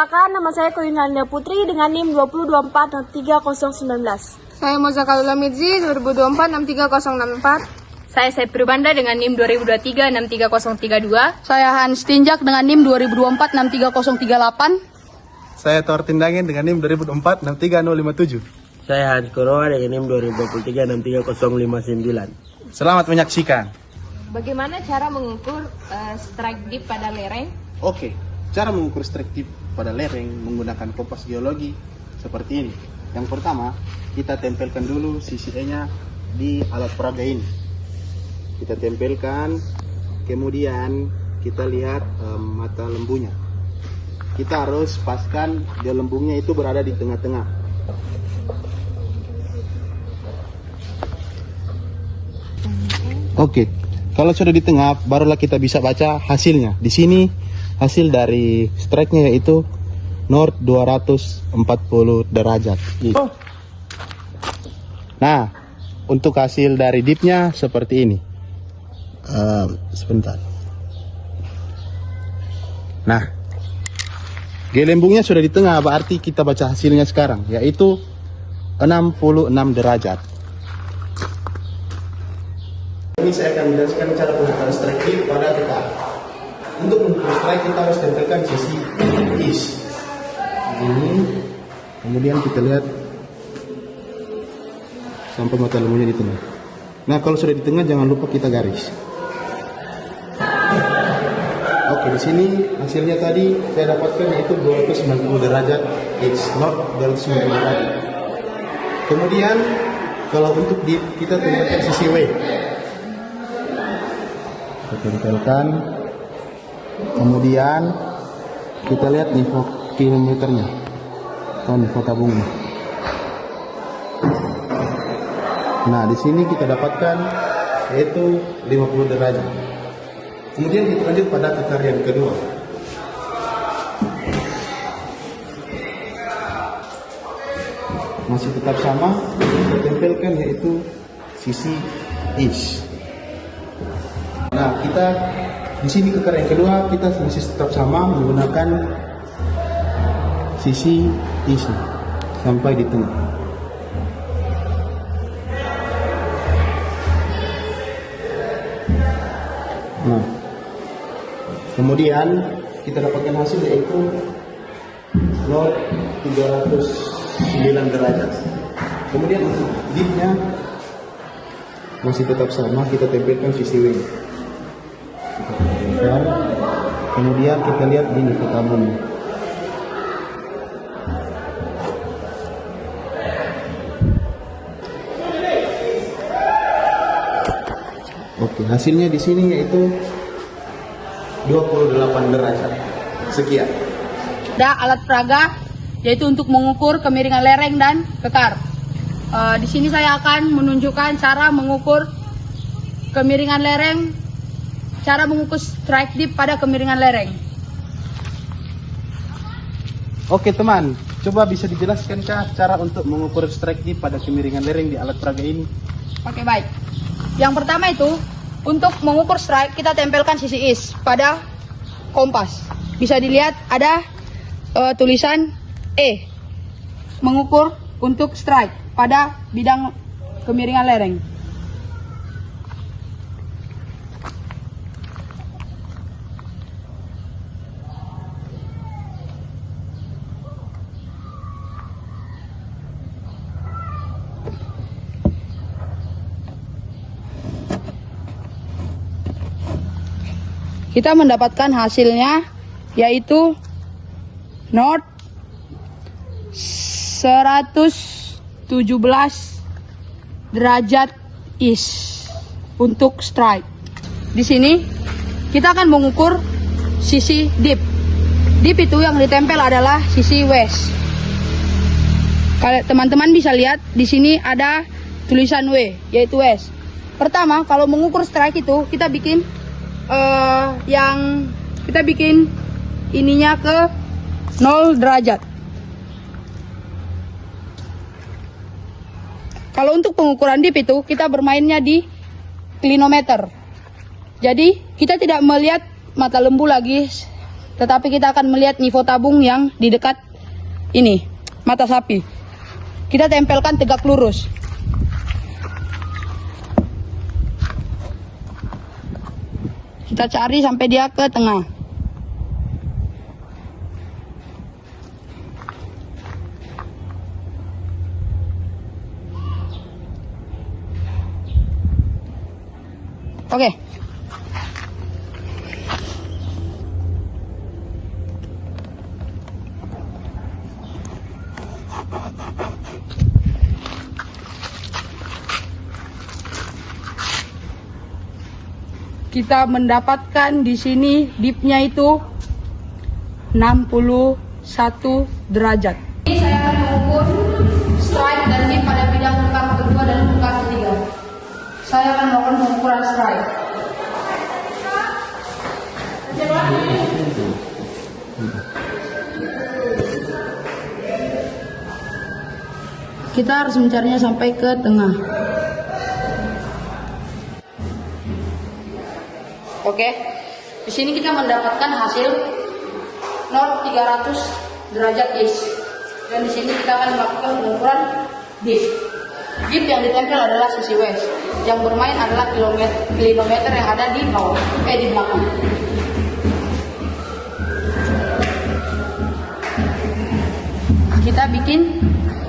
Perkenalkan, nama saya Koyunanda Putri dengan NIM 2024-63019. Saya Mozakalula Midzi 2024-63064. Saya Sepri Banda dengan NIM 2023-63032. Saya Hans Tinjak dengan NIM 2024-63038. Saya Thor Tindangin dengan NIM 2004-63057. Saya Hans Koroa dengan NIM 2023-63059. Selamat menyaksikan. Bagaimana cara mengukur strike dip pada lereng? Oke, cara mengukur strike dip pada lereng menggunakan kompas geologi seperti ini. Yang pertama, kita tempelkan dulu sisi E-nya di alat peraga ini. Kita tempelkan, kemudian kita lihat mata lembunya. Kita harus pastikan dia lembungnya itu berada di tengah-tengah. Oke, kalau sudah di tengah, barulah kita bisa baca hasilnya. Di sini hasil dari strike-nya yaitu north 240 derajat. Nah, untuk hasil dari dipnya seperti ini. Sebentar. Nah, gelembungnya sudah di tengah, berarti kita baca hasilnya sekarang, yaitu 66 derajat. Ini saya akan menjelaskan cara penggunaan strike dip pada kita. Untuk mengukur strike kita harus tempelkan sisi east. Ini, kemudian kita lihat sampai mata lembunya di tengah. Nah, kalau sudah di tengah jangan lupa kita garis. Oke, di sini hasilnya tadi saya dapatkan yaitu 290 derajat east, north 290 derajat. Kemudian kalau untuk dip kita tempelkan sisi W. Kita tempelkan. Kemudian kita lihat nih kilometernya atau nih tabungnya. Nah, di sini kita dapatkan yaitu 50 derajat. Kemudian kita lanjut pada kekarian kedua. Masih tetap sama, kita tempelkan yaitu sisi east. Nah, kita di sini kekarian kedua kita masih tetap sama menggunakan sisi east sampai di tengah. Nah, kemudian kita dapatkan hasil yaitu north 309 derajat. Kemudian untuk dipnya masih tetap sama, kita tempelkan sisi W. Kita tempelkan. Kemudian kita lihat ini tabungnya. Oke, hasilnya di sini yaitu 28 derajat. Sekian. Ada alat peraga yaitu untuk mengukur kemiringan lereng dan kekar. Di sini saya akan menunjukkan cara mengukur kemiringan lereng, cara mengukur strike dip pada kemiringan lereng. Oke teman, coba bisa dijelaskan cara untuk mengukur strike dip pada kemiringan lereng di alat peraga ini? Oke, baik. Yang pertama itu, untuk mengukur strike kita tempelkan sisi east pada kompas. Bisa dilihat ada tulisan E. Mengukur untuk strike pada bidang kemiringan lereng. Kita mendapatkan hasilnya yaitu north 117 derajat east untuk strike. Di sini kita akan mengukur sisi dip. Dip itu yang ditempel adalah sisi west. Kalau teman-teman bisa lihat di sini ada tulisan W yaitu west. Pertama, kalau mengukur strike itu kita bikin ininya ke 0 derajat. Kalau untuk pengukuran dip itu kita bermainnya di klinometer. Jadi kita tidak melihat mata lembu lagi tetapi kita akan melihat nivoo tabung yang di dekat ini, mata sapi. Kita tempelkan tegak lurus. Kita cari sampai dia ke tengah. Oke. Kita mendapatkan di sini dipnya itu 61 derajat. Ini saya akan mengukur strike dan dip pada bidang kekar kedua dan kekar ketiga. Saya akan melakukan pengukuran strike. Kita harus mencarinya sampai ke tengah. Oke, di sini kita mendapatkan hasil north 300 derajat east. Dan di sini kita akan melakukan pengukuran dip. Dip yang ditempel adalah sisi west. Yang bermain adalah kilometer yang ada di bawah, di belakang. Kita bikin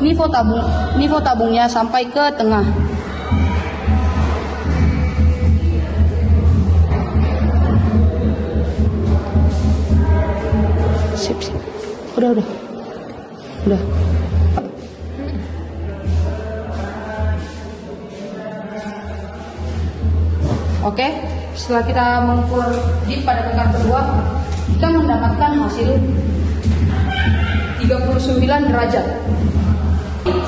nivoo tabungnya sampai ke tengah. Sip. Udah. Oke, setelah kita mengukur dip pada kekar kedua, kita mendapatkan hasil 39 derajat.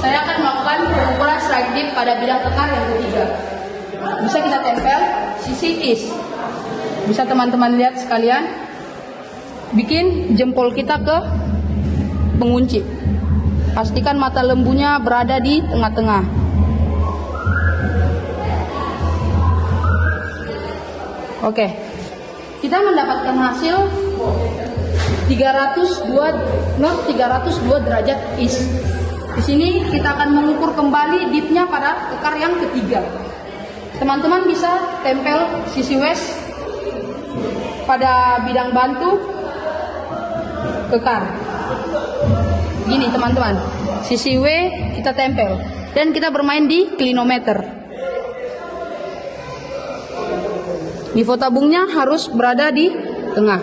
Saya akan melakukan pengukuran strike dip pada bidang kekar yang ketiga. Bisa kita tempel sisi east. Bisa teman-teman lihat sekalian. Bikin jempol kita ke pengunci. Pastikan mata lembunya berada di tengah-tengah. Oke, kita mendapatkan hasil 302 derajat east. Di sini kita akan mengukur kembali dipnya pada kekar yang ketiga. Teman-teman bisa tempel sisi west pada bidang bantu kekar. Gini teman-teman, sisi W kita tempel dan kita bermain di klinometer. Nivoo tabungnya harus berada di tengah.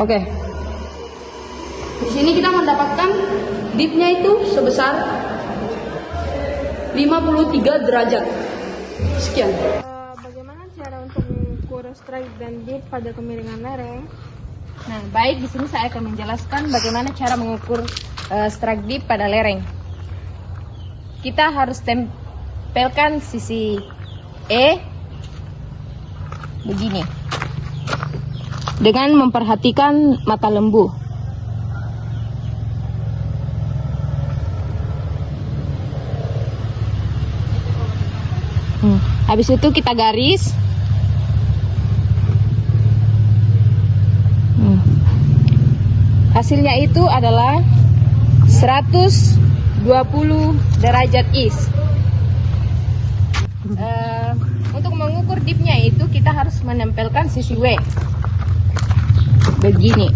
Oke. Di sini kita mendapatkan dipnya itu sebesar 53 derajat. Sekian. Bagaimana cara untuk mengukur strike dan dip pada kemiringan lereng? Nah, baik, di sini saya akan menjelaskan bagaimana cara mengukur strike dip pada lereng. Kita harus tempelkan sisi E begini dengan memperhatikan mata lembu. Habis itu kita garis. Hasilnya itu adalah 120 derajat east. Untuk mengukur dipnya itu kita harus menempelkan sisi W begini.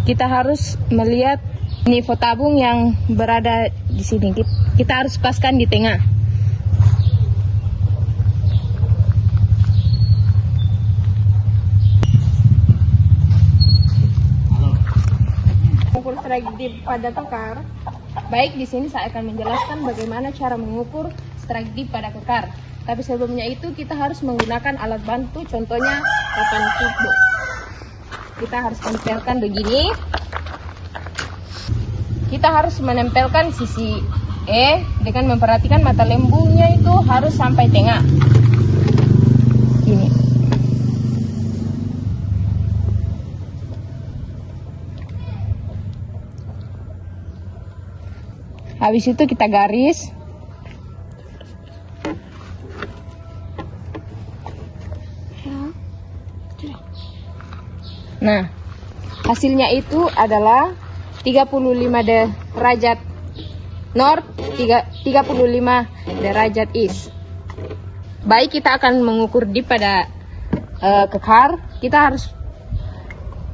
Kita harus melihat nivoo tabung yang berada di sini. Kita harus paskan di tengah. Mengukur strike dip pada kekar. Baik, di sini saya akan menjelaskan bagaimana cara mengukur strike dip pada kekar. Tapi sebelumnya itu kita harus menggunakan alat bantu, contohnya papan tubuh. Kita harus tempelkan begini. Kita harus menempelkan sisi E dengan memperhatikan mata lembunya itu harus sampai tengah. Ini. Habis itu kita garis Nah, hasilnya itu adalah 35 derajat north, 35 derajat east. Baik, kita akan mengukur dip pada kekar. Kita harus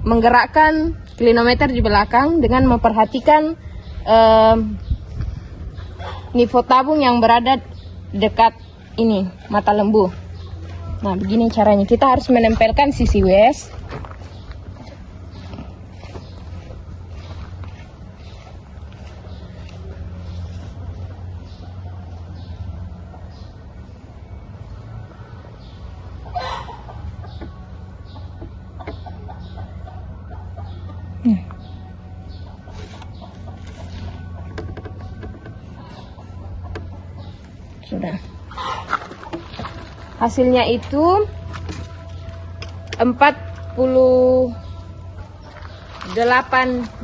menggerakkan klinometer di belakang dengan memperhatikan nivou tabung yang berada dekat ini, mata lembu. Nah, begini caranya. Kita harus menempelkan sisi west. Sudah. Hasilnya itu 48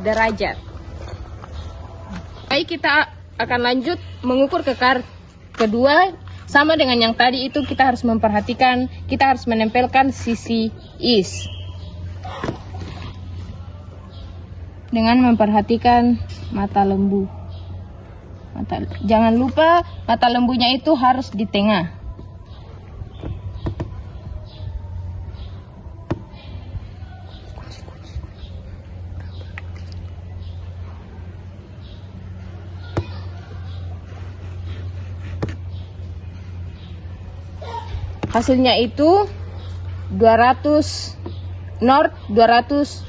derajat. Baik, kita akan lanjut mengukur kekar kedua. Sama dengan yang tadi itu, kita harus memperhatikan, kita harus menempelkan sisi east dengan memperhatikan mata lembu. Jangan lupa mata lembunya itu harus di tengah. Hasilnya itu 200 north, 200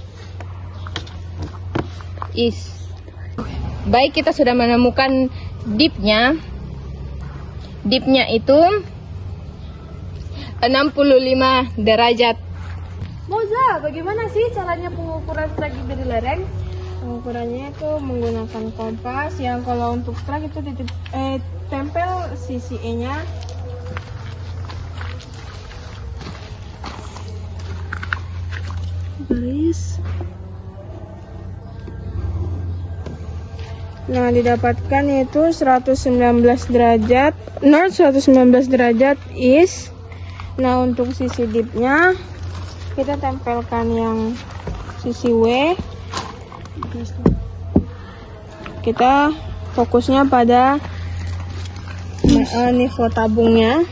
east. Baik, kita sudah menemukan dipnya. Dipnya itu 65 derajat. Moza, bagaimana sih caranya pengukuran strike dip dari lereng? Pengukurannya itu menggunakan kompas yang kalau untuk strike itu tempel sisi E-nya. Garis. Nah, didapatkan yaitu 119 derajat north, 119 derajat east. Nah, untuk sisi dipnya kita tempelkan yang sisi W. Kita fokusnya pada nivou tabungnya.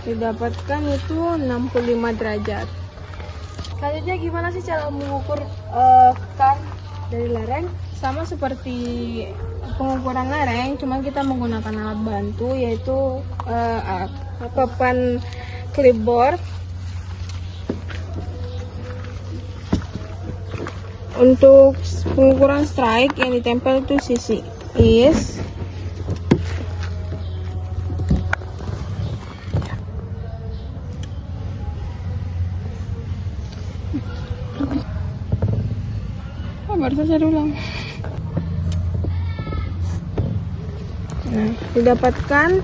Didapatkan itu 65 derajat. Selanjutnya gimana sih cara mengukur kekar dari lereng? Sama seperti pengukuran lereng, cuma kita menggunakan alat bantu yaitu papan clipboard. Untuk pengukuran strike yang ditempel itu sisi east. Baru saja ulang. Nah, didapatkan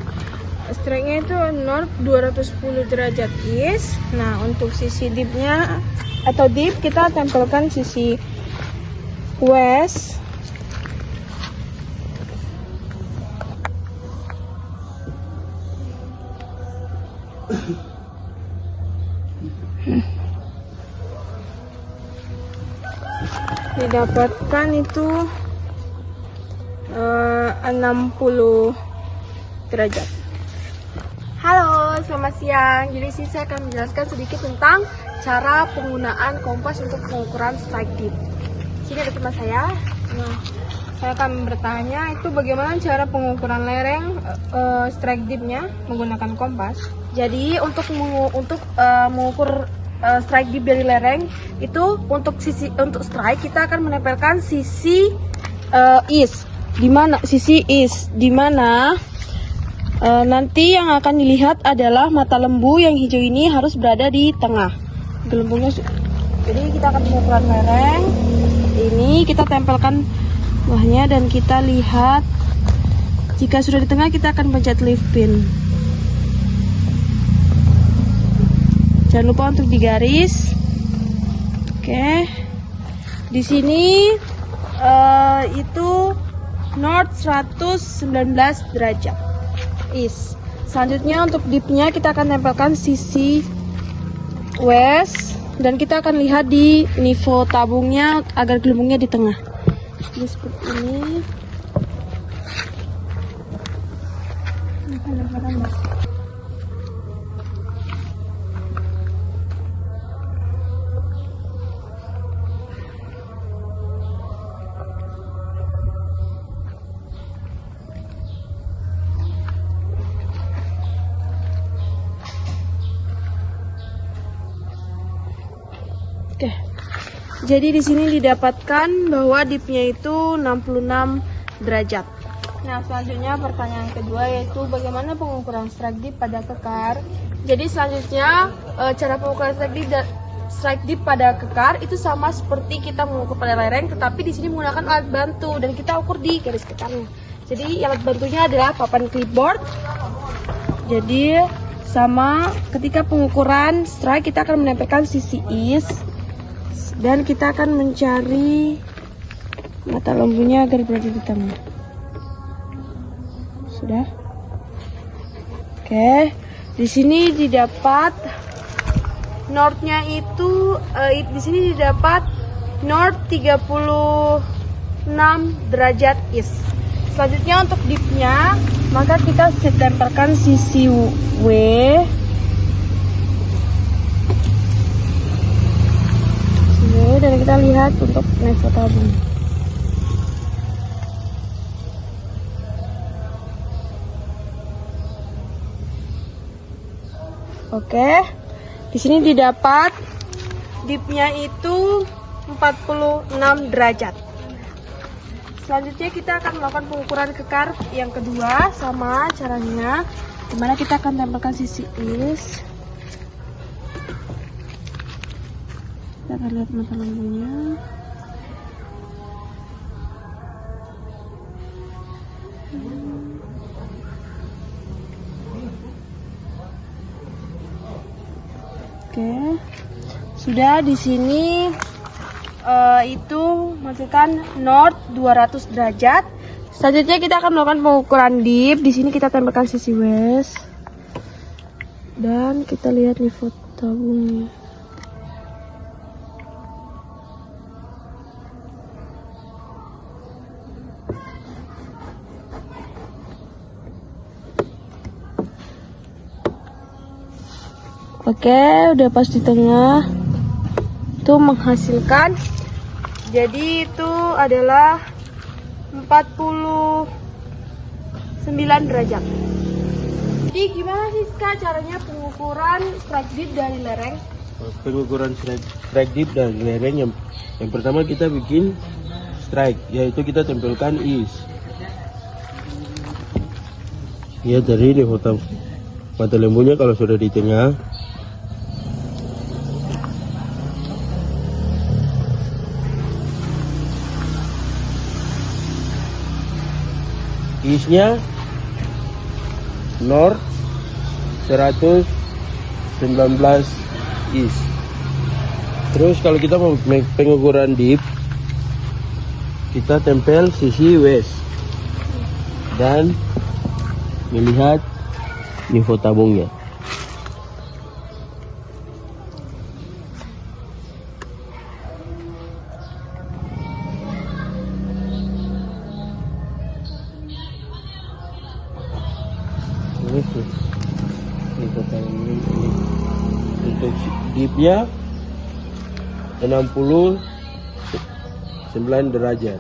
strike-nya itu north 210 derajat east. Nah, untuk sisi dipnya atau dip kita tempelkan sisi west. Didapatkan itu 60 derajat. Halo, selamat siang. Jadi sini saya akan menjelaskan sedikit tentang cara penggunaan kompas untuk pengukuran strike dip. Sini ada teman saya. Nah, saya akan bertanya itu bagaimana cara pengukuran lereng strike dipnya menggunakan kompas. Jadi untuk mengukur strike dip dari lereng itu untuk strike kita akan menempelkan sisi east. Sisi east di mana nanti yang akan dilihat adalah mata lembu yang hijau ini harus berada di tengah. Gelembungnya. Jadi kita akan mengukuran lereng. Ini kita tempelkan bawahnya dan kita lihat jika sudah di tengah kita akan pencet lift pin. Jangan lupa untuk digaris. Oke. Di sini itu north 119 derajat east. Selanjutnya untuk dipnya kita akan tempelkan sisi west dan kita akan lihat di nivo tabungnya agar gelembungnya di tengah. Jadi seperti ini. Oke. Jadi di sini didapatkan bahwa dipnya itu 66 derajat. Nah, selanjutnya pertanyaan kedua yaitu bagaimana pengukuran strike dip pada kekar. Jadi selanjutnya cara pengukuran strike dip pada kekar itu sama seperti kita mengukur pada lereng, tetapi di sini menggunakan alat bantu dan kita ukur di garis kekarnya. Jadi alat bantunya adalah papan clipboard. Jadi sama ketika pengukuran strike kita akan menempelkan sisi east dan kita akan mencari mata lembunya agar berada di tengah. Sudah. Oke, di sini didapat northnya itu di sini didapat north 36 derajat east. Selanjutnya untuk dipnya, maka kita tempelkan sisi W. Dan kita lihat untuk nivo tabung. Oke, di sini didapat dipnya itu 46 derajat. Selanjutnya kita akan melakukan pengukuran kekar yang kedua, sama caranya, dimana kita akan tempelkan sisi east. Kita akan lihat mata lembunya. Oke, sudah di sini itu masukkan north 200 derajat. Selanjutnya kita akan melakukan pengukuran dip. Di sini kita tempelkan sisi west dan kita lihat nivo tabungnya. Oke, udah pas di tengah. Itu menghasilkan, jadi itu adalah 49 derajat. Jadi gimana sih Kak caranya pengukuran strike dip dari lereng? Pengukuran strike dip dari lereng yang pertama kita bikin strike, yaitu kita tempelkan east. Ya, dari ini mata lembunya kalau sudah di tengah, east-nya north 119 east. Terus kalau kita mau pengukuran dip, kita tempel sisi west dan melihat nivo tabungnya. Untuk dipnya 69 derajat.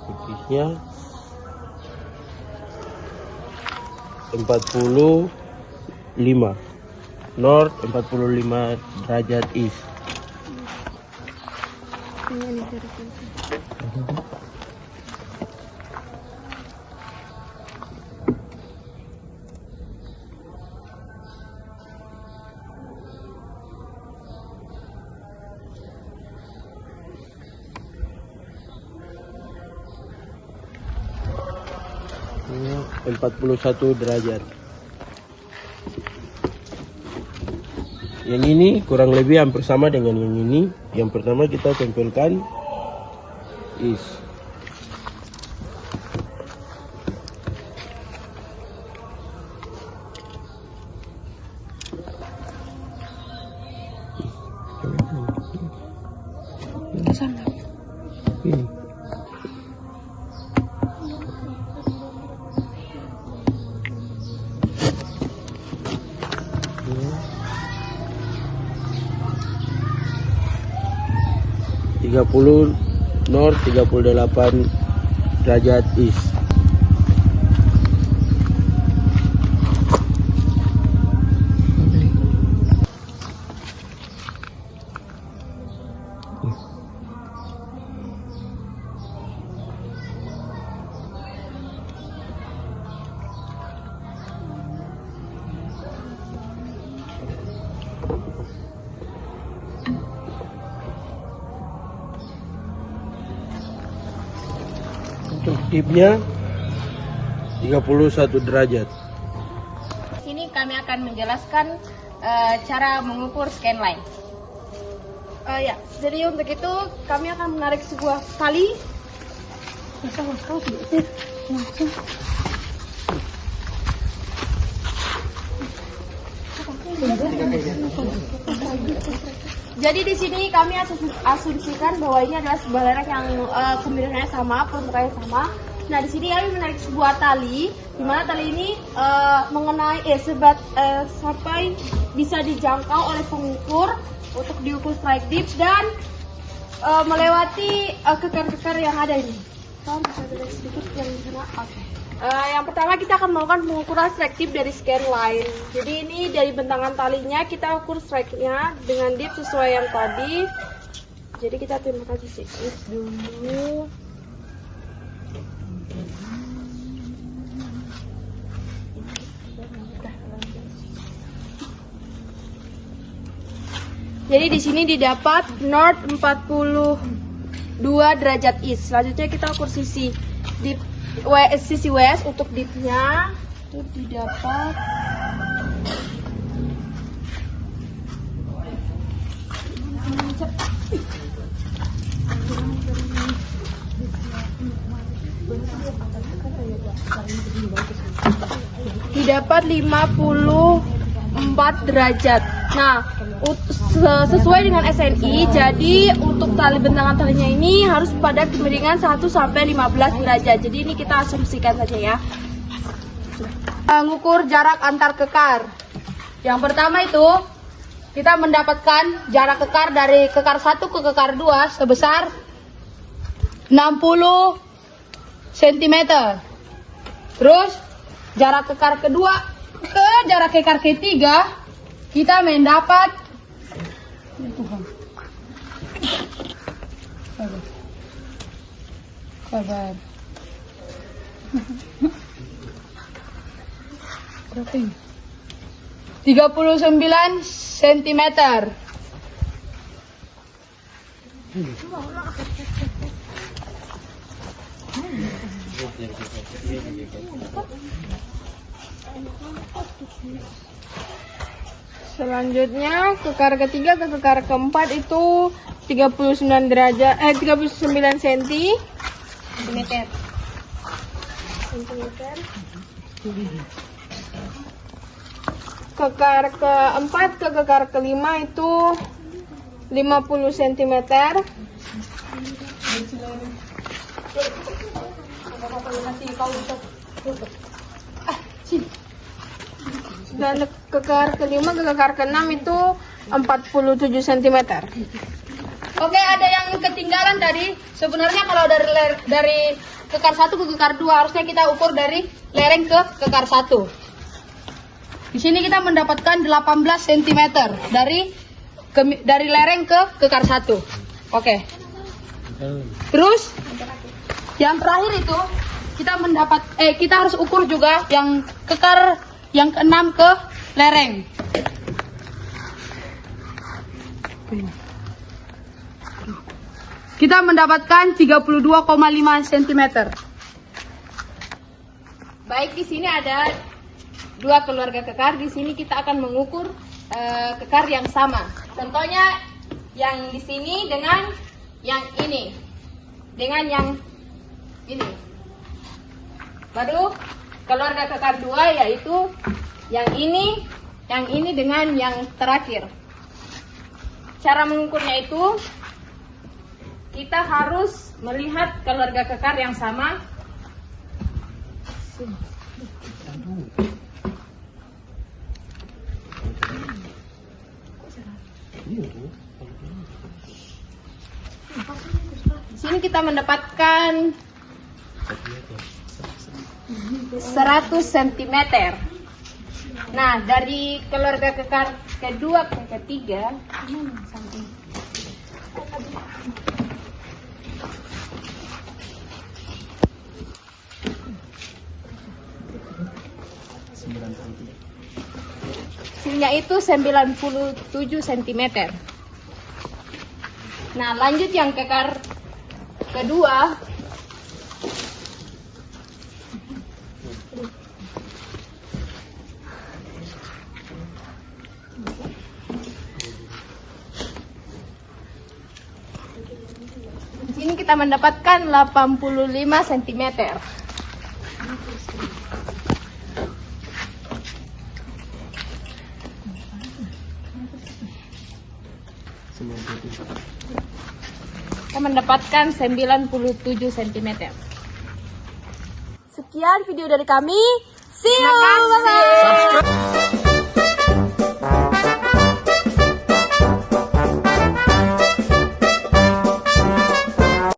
Tipisnya 45 north, 45 derajat east. 41 derajat. Yang ini kurang lebih hampir sama dengan yang ini. Yang pertama kita tempelkan is. Ini. 30 north, 38 derajat east. Untuk dipnya 31 derajat. Sini kami akan menjelaskan cara mengukur scan line. Ya, jadi untuk itu kami akan menarik sebuah tali. Jadi di sini kami asumsikan bahwa ini adalah sebuah lereng yang kemiringannya sama, permukaannya sama. Nah di sini kami menarik sebuah tali, di mana tali ini mengenai sampai bisa dijangkau oleh pengukur untuk diukur strike dip dan melewati kekar-kekar yang ada ini. Bisa dilihat sedikit yang di sana. Oke. Yang pertama kita akan melakukan pengukuran strike dip dari scan line. Jadi ini dari bentangan talinya kita ukur strike-nya dengan dip sesuai yang tadi. Jadi kita timbulkan sisi is dulu. Jadi di sini didapat north 42 derajat east. Selanjutnya kita ukur sisi dip sisi west untuk dipnya itu didapat didapat 54 derajat. Nah, sesuai dengan SNI, jadi untuk tali bentangan talinya ini harus pada kemiringan 1 sampai 15 derajat. Jadi ini kita asumsikan saja ya. Mengukur jarak antar kekar. Yang pertama itu kita mendapatkan jarak kekar dari kekar 1 ke kekar 2 sebesar 60 cm. Terus jarak kekar kedua ke jarak kekar ketiga kita mendapat kabar 39 cm. Selanjutnya kekar ketiga ke kekar keempat itu 39 derajat 39 cm. Kekar keempat ke kekar kelima itu 50 cm. Dan kekar kelima ke kekar keenam itu 47 cm. Oke, ada yang ketinggalan tadi. Sebenarnya kalau dari kekar 1 ke kekar 2 harusnya kita ukur dari lereng ke kekar 1. Di sini kita mendapatkan 18 cm dari lereng ke kekar 1. Oke. Terus yang terakhir itu kita harus ukur juga yang kekar yang keenam ke lereng. Kita mendapatkan 32,5 cm. Baik, di sini ada 2 keluarga kekar. Di sini kita akan mengukur kekar yang sama. Contohnya yang di sini dengan yang ini, dengan yang ini. Baru keluarga kekar 2 yaitu yang ini dengan yang terakhir. Cara mengukurnya itu kita harus melihat keluarga kekar yang sama. Di sini kita mendapatkan 100 cm. Nah, dari keluarga kekar kedua ke ketiga, hasilnya itu 97 cm. Nah, lanjut yang kekar kedua. Di sini kita mendapatkan 85 cm. Kita mendapatkan 97 cm. Sekian video dari kami. See you. Bye-bye.